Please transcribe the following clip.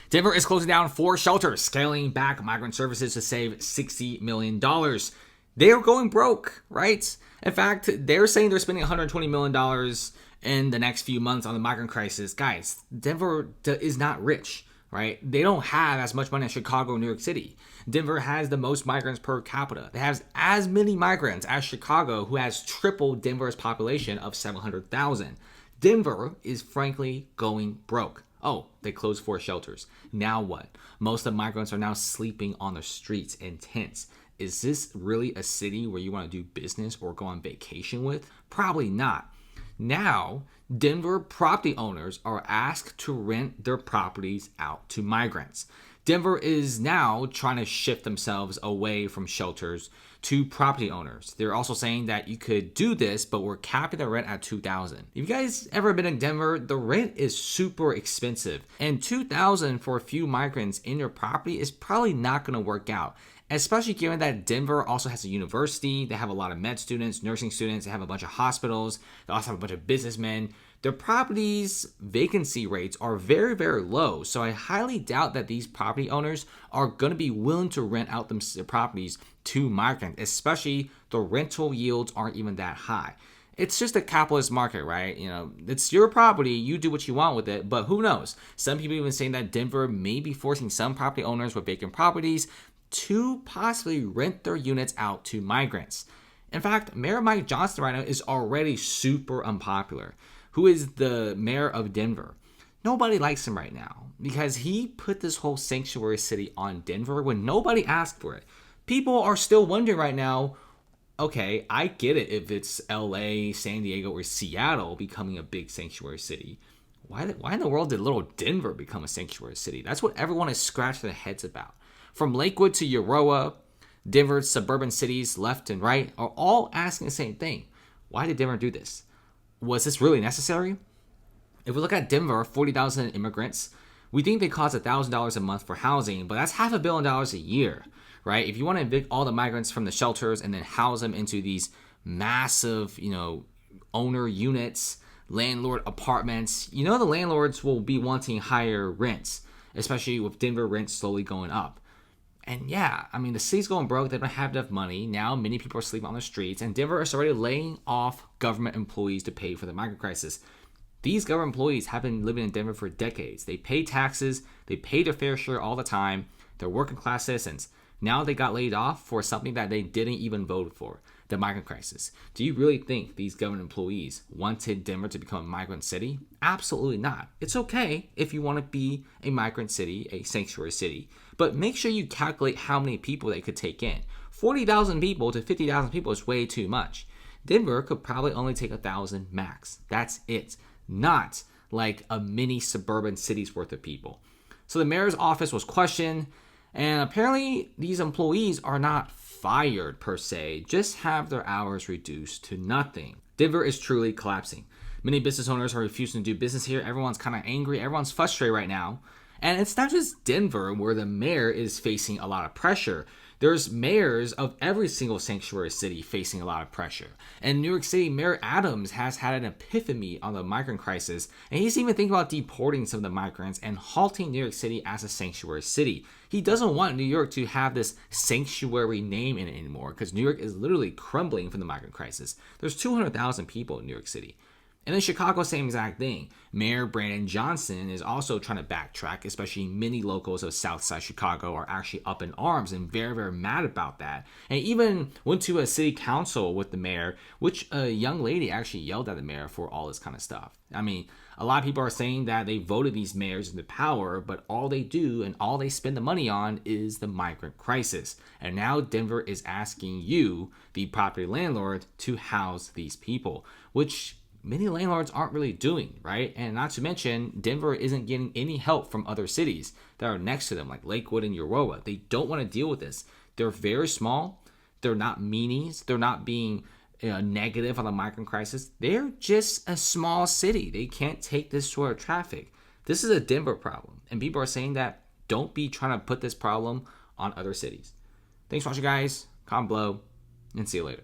Denver is closing down 4 shelters, scaling back migrant services to save $60 million. They are going broke, right? In fact, they're saying they're spending $120 million in the next few months on the migrant crisis. Guys, Denver is not rich, right? They don't have as much money as Chicago and New York City. Denver has the most migrants per capita. They have as many migrants as Chicago, who has triple Denver's population of 700,000. Denver is frankly going broke. Oh, they closed 4 shelters. Now what? Most of the migrants are now sleeping on the streets in tents. Is this really a city where you want to do business or go on vacation with? Probably not. Now, Denver property owners are asked to rent their properties out to migrants. Denver is now trying to shift themselves away from shelters to property owners. They're also saying that you could do this, but we're capping the rent at $2,000. If you guys ever been in Denver, the rent is super expensive, and $2,000 for a few migrants in your property is probably not going to work out. Especially given that Denver also has a university. They have a lot of med students, nursing students. They have a bunch of hospitals. They also have a bunch of businessmen. Their properties' vacancy rates are very, very low. So I highly doubt that these property owners are going to be willing to rent out their properties to migrants, especially the rental yields aren't even that high. It's just a capitalist market, right? You know, it's your property. You do what you want with it. But who knows? Some people even saying that Denver may be forcing some property owners with vacant properties to possibly rent their units out to migrants. In fact, Mayor Mike Johnson right now is already super unpopular. Who is the mayor of Denver? Nobody likes him right now because he put this whole sanctuary city on Denver when nobody asked for it. People are still wondering right now, okay, I get it if it's LA, San Diego, or Seattle becoming a big sanctuary city. Why in the world did little Denver become a sanctuary city? That's what everyone is scratching their heads about. From Lakewood to Aurora, Denver's suburban cities left and right are all asking the same thing. Why did Denver do this? Was this really necessary? If we look at Denver, 40,000 immigrants, we think they cost $1,000 a month for housing, but that's $500 million a year, right? If you want to evict all the migrants from the shelters and then house them into these massive, owner units, landlord apartments, the landlords will be wanting higher rents, especially with Denver rents slowly going up. And yeah, the city's going broke. They don't have enough money. Now many people are sleeping on the streets, and Denver is already laying off government employees to pay for the migrant crisis. These government employees have been living in Denver for decades. They pay taxes. They pay their fair share all the time. They're working class citizens. Now they got laid off for something that they didn't even vote for, the migrant crisis. Do you really think these government employees wanted Denver to become a migrant city? Absolutely not. It's okay if you want to be a migrant city, a sanctuary city, but make sure you calculate how many people they could take in. 40,000 people to 50,000 people is way too much. Denver could probably only take 1,000 max. That's it. Not like a mini suburban city's worth of people. So the mayor's office was questioned, and apparently these employees are not fired per se, just have their hours reduced to nothing. Denver is truly collapsing. Many business owners are refusing to do business here. Everyone's kind of angry. Everyone's frustrated right now. And it's not just Denver where the mayor is facing a lot of pressure. There's mayors of every single sanctuary city facing a lot of pressure. And New York City, Mayor Adams has had an epiphany on the migrant crisis, and he's even thinking about deporting some of the migrants and halting New York City as a sanctuary city. He doesn't want New York to have this sanctuary name in it anymore because New York is literally crumbling from the migrant crisis. There's 200,000 people in New York City. And in Chicago, same exact thing. Mayor Brandon Johnson is also trying to backtrack, especially many locals of Southside Chicago are actually up in arms and very, very mad about that. And even went to a city council with the mayor, which a young lady actually yelled at the mayor for all this kind of stuff. A lot of people are saying that they voted these mayors into power, but all they do and all they spend the money on is the migrant crisis. And now Denver is asking you, the property landlord, to house these people, which many landlords aren't really doing, right? And not to mention, Denver isn't getting any help from other cities that are next to them, like Lakewood and Aurora. They don't want to deal with this. They're very small. They're not meanies. They're not being negative on the migrant crisis. They're just a small city. They can't take this sort of traffic. This is a Denver problem. And people are saying that don't be trying to put this problem on other cities. Thanks for watching, guys. Comment below, and see you later.